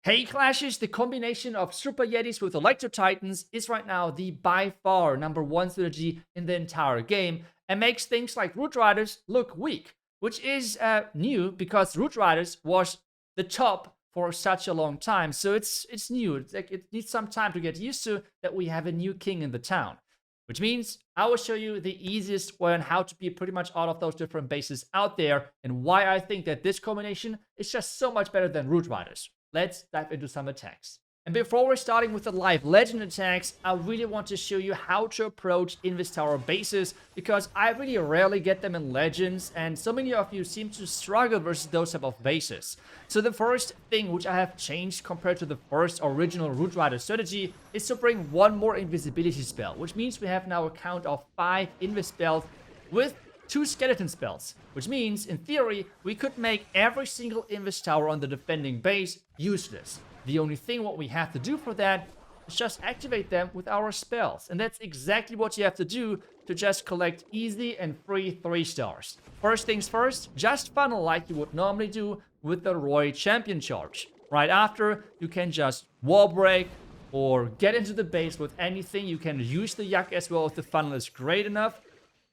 Hey Clashes, the combination of Super Yetis with Electro Titans is right now the by far #1 strategy in the entire game and makes things like Root Riders look weak, which is new because Root Riders was the top for such a long time. So it's new. It needs some time to get used to that we have a new king in the town. Which means I will show you the easiest way on how to beat pretty much all of those different bases out there and why I think that this combination is just so much better than Root Riders. Let's dive into some attacks. And before we're starting with the live legend attacks, I really want to show you how to approach Invis Tower bases because I really rarely get them in legends and so many of you seem to struggle versus those type of bases. So the first thing which I have changed compared to the first original Root Rider strategy is to bring one more invisibility spell, which means we have now a count of 5 invis spells with 2 skeleton spells, which means, in theory, we could make every single Invis tower on the defending base useless. The only thing what we have to do for that is just activate them with our spells. And that's exactly what you have to do to just collect easy and free 3 stars. First things first, just funnel like you would normally do with the Roy Champion charge. Right after, you can just wall break or get into the base with anything. You can use the Yak as well if the funnel is great enough.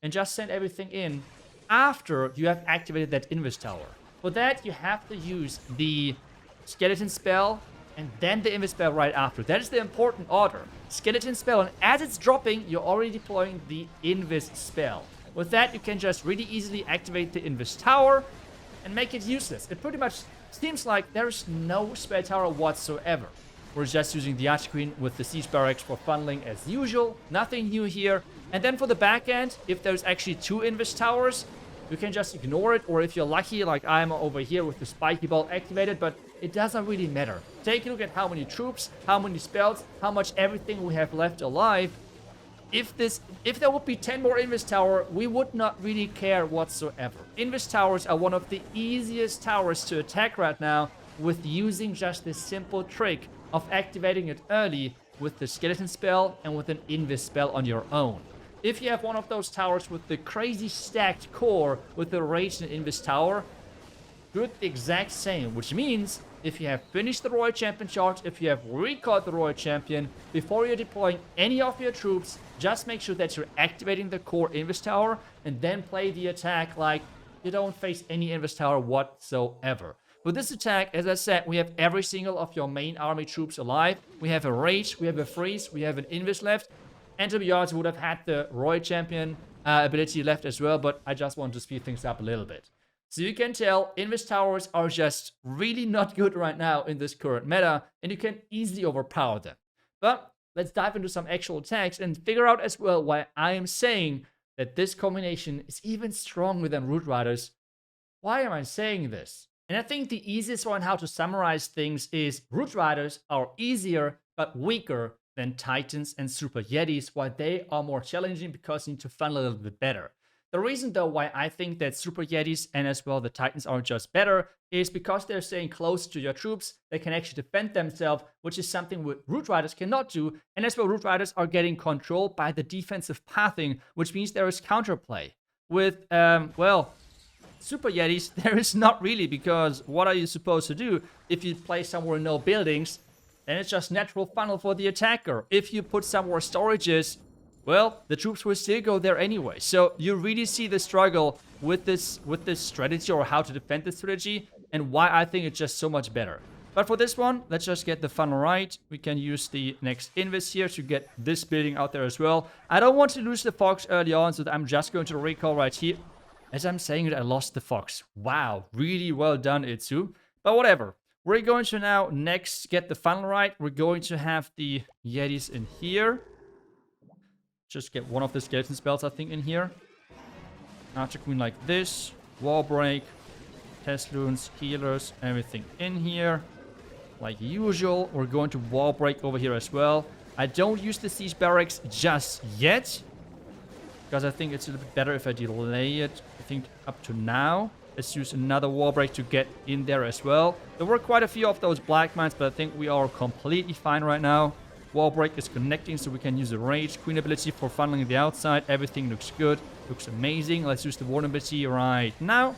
And just send everything in after you have activated that Invis tower. For that, you have to use the skeleton spell and then the Invis spell right after. That is the important order. Skeleton spell, and as it's dropping, you're already deploying the Invis spell. With that, you can just really easily activate the Invis tower and make it useless. It pretty much seems like there's no spell tower whatsoever. We're just using the Archqueen with the Siege Barracks for funneling as usual. Nothing new here. And then for the back end, if there's actually 2 Invis towers, you can just ignore it. Or if you're lucky, like I'm over here with the Spiky Ball activated, but it doesn't really matter. Take a look at how many troops, how many spells, how much everything we have left alive. If there would be 10 more Invis tower, we would not really care whatsoever. Invis towers are one of the easiest towers to attack right now with using just this simple trick of activating it early with the skeleton spell and with an Invis spell on your own. If you have one of those towers with the crazy stacked core with the Rage and Invis tower, do it the exact same, which means if you have finished the Royal Champion charge, if you have recalled the Royal Champion, before you're deploying any of your troops, just make sure that you're activating the core Invis tower and then play the attack like you don't face any Invis tower whatsoever. With this attack, as I said, we have every single of your main army troops alive. We have a Rage, we have a Freeze, we have an Invis left. And to be honest, we would have had the Royal Champion ability left as well, but I just want to speed things up a little bit. So you can tell, Invis towers are just really not good right now in this current meta, and you can easily overpower them. But let's dive into some actual attacks and figure out as well why I am saying that this combination is even stronger than Root Riders. Why am I saying this? And I think the easiest one how to summarize things is Root Riders are easier but weaker than Titans and Super Yetis, while they are more challenging because you need to funnel a little bit better. The reason though why I think that Super Yetis and as well the Titans are just better is because they're staying close to your troops. They can actually defend themselves, which is something Root Riders cannot do. And as well, Root Riders are getting controlled by the defensive pathing, which means there is counterplay. With, well, Super Yetis, there is not really, because what are you supposed to do if you play somewhere no buildings? Then it's just natural funnel for the attacker. If you put some more storages, well, the troops will still go there anyway. So you really see the struggle with this strategy, or how to defend this strategy, and why I think it's just so much better. But for this one, let's just get the funnel right. We can use the next Invis here to get this building out there as well. I don't want to lose the Fox early on, so I'm just going to recall right here. As I'm saying it, I lost the Fox. Wow, really well done, iTzu. But whatever. We're going to now next get the funnel right. We're going to have the Yetis in here. Just get one of the skeleton spells, I think, in here. Archqueen like this. Wall break. Test runes, healers, everything in here. Like usual, we're going to wall break over here as well. I don't use the Siege Barracks just yet, because I think it's a little bit better if I delay it, I think, up to now. Let's use another wall break to get in there as well. There were quite a few of those black mines, but I think we are completely fine right now. Wall break is connecting, so we can use the Rage Queen ability for funneling the outside. Everything looks good, looks amazing. Let's use the Warden ability right now.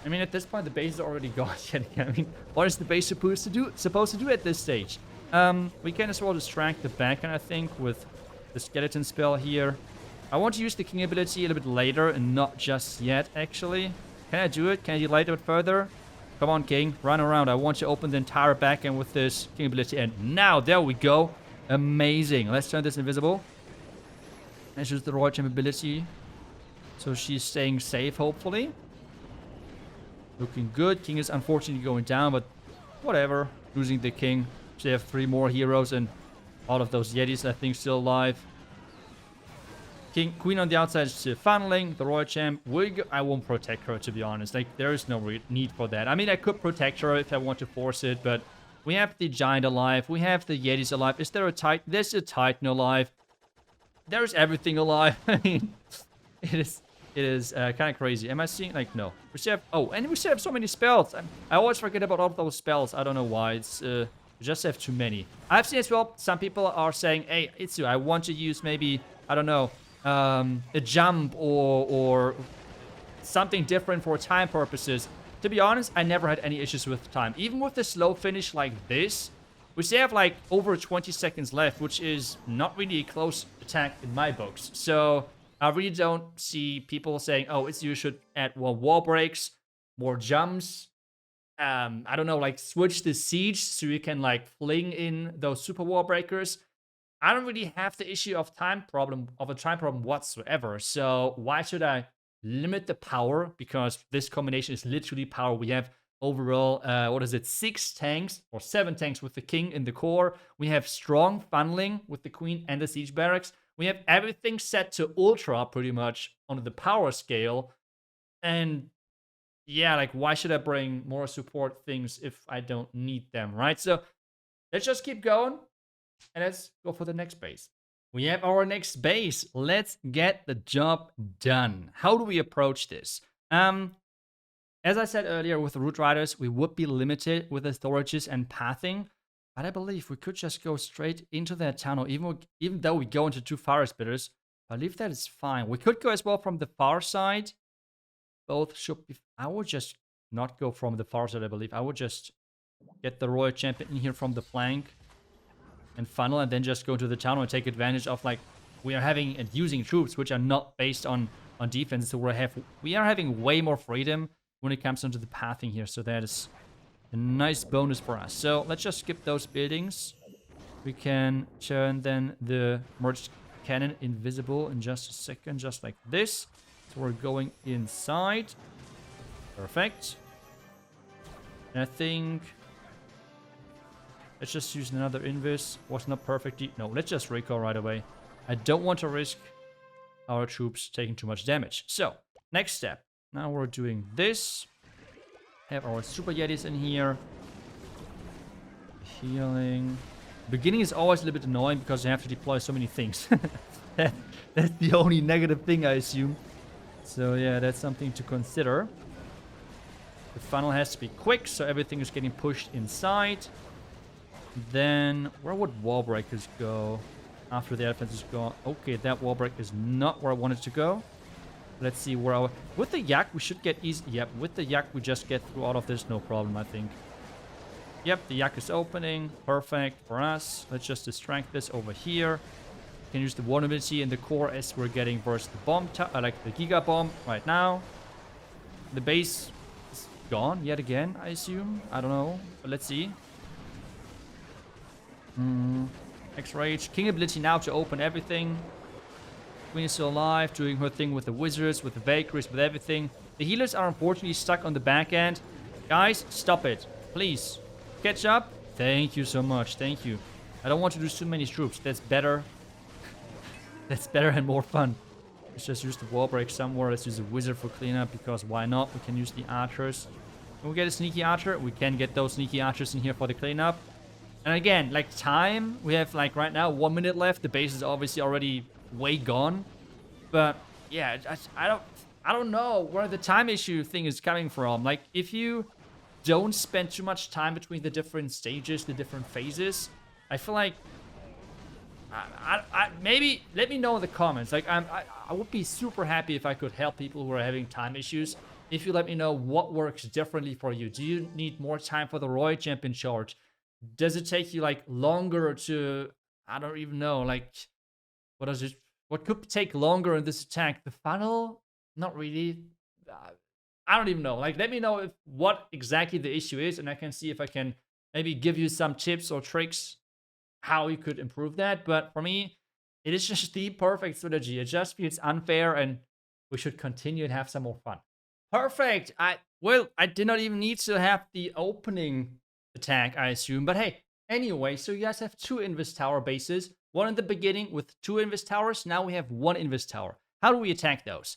I mean, at this point, the base is already gone yet again. I mean, what is the base supposed to do at this stage? We can as well distract the backend, I think, with the skeleton spell here. I want to use the king ability a little bit later and not just yet, actually. Can I do it? Can I delay it a bit further? Come on, king. Run around. I want to open the entire backend with this king ability. And now, there we go. Amazing. Let's turn this invisible. Let's use the royal champ ability. So she's staying safe, hopefully. Looking good. King is unfortunately going down, but whatever. Losing the king. They have 3 more heroes and all of those Yetis, I think, still alive. Queen on the outside is funneling. The royal champ. I won't protect her, to be honest. Like, there is no need for that. I mean, I could protect her if I want to force it, but we have the giant alive. We have the Yetis alive. Is there a Titan? There's a Titan alive. There's everything alive. I mean, it is kind of crazy. Am I seeing, like, no. We still have, oh, and we still have so many spells. I always forget about all of those spells. I don't know why. It's, we just have too many. I've seen as well, some people are saying, hey, iTzu, I want to use maybe, I don't know, a jump or something different for time purposes. To be honest, I never had any issues with time. Even with the slow finish like this, we still have like over 20 seconds left, which is not really a close attack in my books. So I really don't see people saying, oh, you should add more wall breaks, more jumps. I don't know, like switch the siege so you can like fling in those super wall breakers. I don't really have the issue of a time problem whatsoever. So why should I limit the power? Because this combination is literally power. We have overall, 6 tanks or 7 tanks with the king in the core. We have strong funneling with the queen and the siege barracks. We have everything set to ultra pretty much on the power scale. And yeah, like why should I bring more support things if I don't need them, right? So let's just keep going. And let's go for the next base. We have our next base. Let's get the job done. How do we approach this? As I said earlier, with the Root Riders, we would be limited with the storages and pathing. But I believe we could just go straight into that tunnel, even though we go into 2 fire spitters. I believe that is fine. We could go as well from the far side. Both should be... I would just not go from the far side, I believe. I would just get the Royal Champion in here from the flank and funnel, and then just go to the tunnel and take advantage of, like, we are having and using troops which are not based on defense. So we are having way more freedom when it comes into the pathing here. So that is a nice bonus for us. So let's just skip those buildings. We can turn then the merged cannon invisible in just a second, just like this. So we're going inside. Perfect. And I think... let's just use another invis. Was not perfect. No, let's just recall right away. I don't want to risk our troops taking too much damage. So, next step. Now we're doing this. Have our super Yetis in here. Healing. Beginning is always a little bit annoying because you have to deploy so many things. That's the only negative thing, I assume. So yeah, that's something to consider. The funnel has to be quick, so everything is getting pushed inside. Then, where would wall breakers go after the defense is gone? Okay, that wall break is not where I wanted to go. Let's see where I... with the yak, we should get easy... yep, with the yak, we just get through all of this, no problem, I think. Yep, the yak is opening. Perfect for us. Let's just distract this over here. Can use the vulnerability in the core as we're getting versus the bomb, like the Giga Bomb right now. The base is gone yet again, I assume. I don't know, but let's see. X-Rage. King ability now to open everything. Queen is still alive, doing her thing with the wizards, with the Valkyries, with everything. The healers are unfortunately stuck on the back end. Guys, stop it. Please. Catch up. Thank you so much. Thank you. I don't want to lose too many troops. That's better. That's better and more fun. Let's just use the wall break somewhere. Let's use a wizard for cleanup, because why not? We can use the archers. Can we get a sneaky archer? We can get those sneaky archers in here for the cleanup. And again, like time, we have like right now 1 minute left. The base is obviously already way gone. But yeah, I don't know where the time issue thing is coming from. Like if you don't spend too much time between the different stages, the different phases, I feel like maybe let me know in the comments. Like I would be super happy if I could help people who are having time issues. if you let me know what works differently for you. Do you need more time for the Royal Champion charge? Does it take you like longer to, I don't even know, like what could take longer in this attack? The funnel? Not really. I don't even know. Like, let me know what exactly the issue is, and I can see if I can maybe give you some tips or tricks how you could improve that. But for me, it is just the perfect strategy. It just feels unfair, and we should continue and have some more fun. Perfect. I did not even need to have the opening attack, I assume. But hey, anyway, so you guys have 2 Invis Tower bases. One in the beginning with 2 Invis Towers. Now we have 1 Invis Tower. How do we attack those?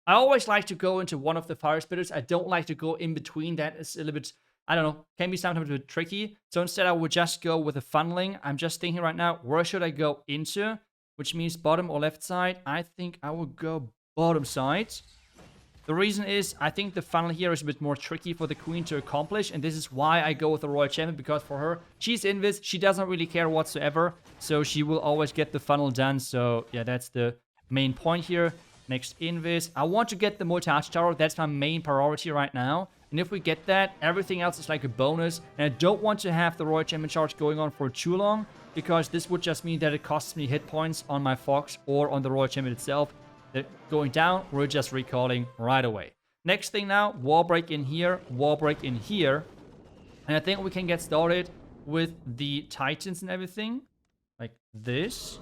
I always like to go into one of the fire spitters. I don't like to go in between. That is a little bit, I don't know, can be sometimes a bit tricky. So instead I would just go with a funneling. I'm just thinking right now, where should I go into? Which means bottom or left side. I think I will go bottom side. The reason is, I think the funnel here is a bit more tricky for the queen to accomplish, and this is why I go with the Royal Champion, because for her, she's Invis, she doesn't really care whatsoever, so she will always get the funnel done. So yeah, that's the main point here. Next Invis. I want to get the multi-arch tower, that's my main priority right now. And if we get that, everything else is like a bonus. And I don't want to have the Royal Champion charge going on for too long, because this would just mean that it costs me hit points on my Fox or on the Royal Champion itself. They're going down, we're just recalling right away. Next thing now, wall break in here, wall break in here. And I think we can get started with the Titans and everything. Like this.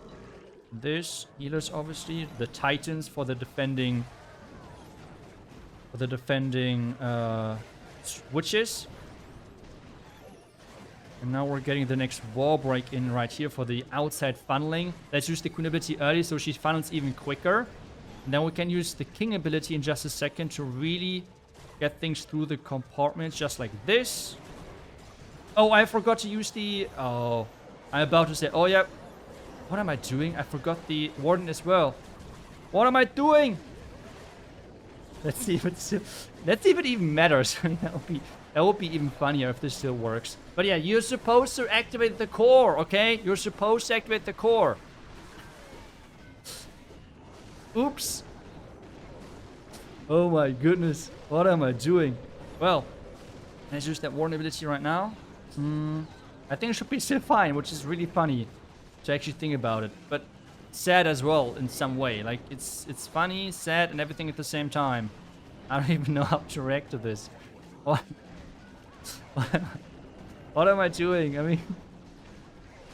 This, healers obviously. The Titans for the defending... switches. And now we're getting the next wall break in right here for the outside funneling. Let's use the Queen ability early so she funnels even quicker. And then we can use the King ability in just a second to really get things through the compartments, just like this. Oh, I forgot to use the... Oh, I'm about to say... Oh, yeah. What am I doing? I forgot the Warden as well. What am I doing? Let's see if it even matters. That would be even funnier if this still works. But yeah, you're supposed to activate the core, okay? You're supposed to activate the core. Oops. Oh my goodness. What am I doing? Well, let's use that Warden ability right now. I think it should be still fine, which is really funny to actually think about it. But sad as well in some way. Like, it's funny, sad, and everything at the same time. I don't even know how to react to this. What? What am I doing? I mean,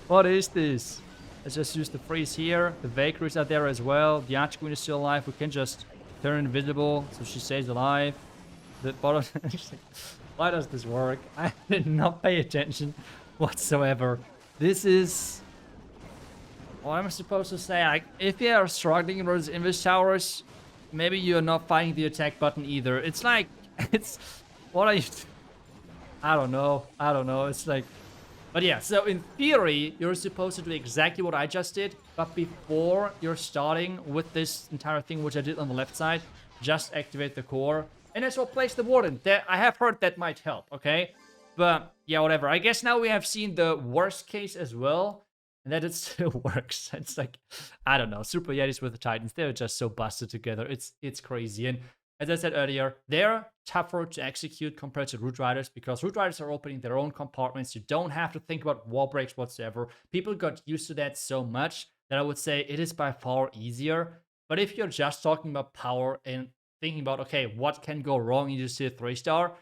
what is this? Let's just use the freeze here. The Valkyries are there as well. The Archqueen is still alive. We can just turn invisible so she stays alive. The bottom... Why does this work? I did not pay attention whatsoever. This is... What am I supposed to say? Like, if you are struggling versus Invis Towers, maybe you're not finding the attack button either. It's like... It's... What are you... I don't know. It's like... But yeah, so in theory, you're supposed to do exactly what I just did. But before you're starting with this entire thing, which I did on the left side, just activate the core. And as well, place the Warden. I have heard that might help, okay? But yeah, whatever. I guess now we have seen the worst case as well. And that it still works. It's like, I don't know. Super Yetis with the Titans, they're just so busted together. It's crazy. And as I said earlier, they're tougher to execute compared to Root Riders, because Root Riders are opening their own compartments. You don't have to think about wall breaks whatsoever. People got used to that so much that I would say it is by far easier. But if you're just talking about power and thinking about, okay, what can go wrong in just a 3-star,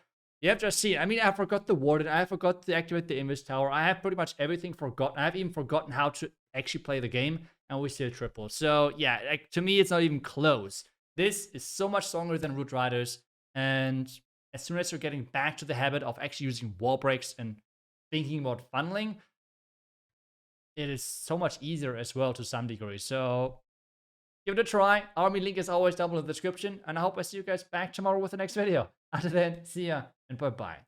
you have to see. I mean, I forgot the Warden. I forgot to activate the Invis Tower. I have pretty much everything forgotten. I have even forgotten how to actually play the game, and we still triple. So yeah, like, to me, it's not even close. This is so much stronger than Root Riders, and as soon as you're getting back to the habit of actually using wall breaks and thinking about funneling, it is so much easier as well to some degree. So give it a try. Army link is always down below in the description, and I hope I see you guys back tomorrow with the next video. Until then, see ya, and bye-bye.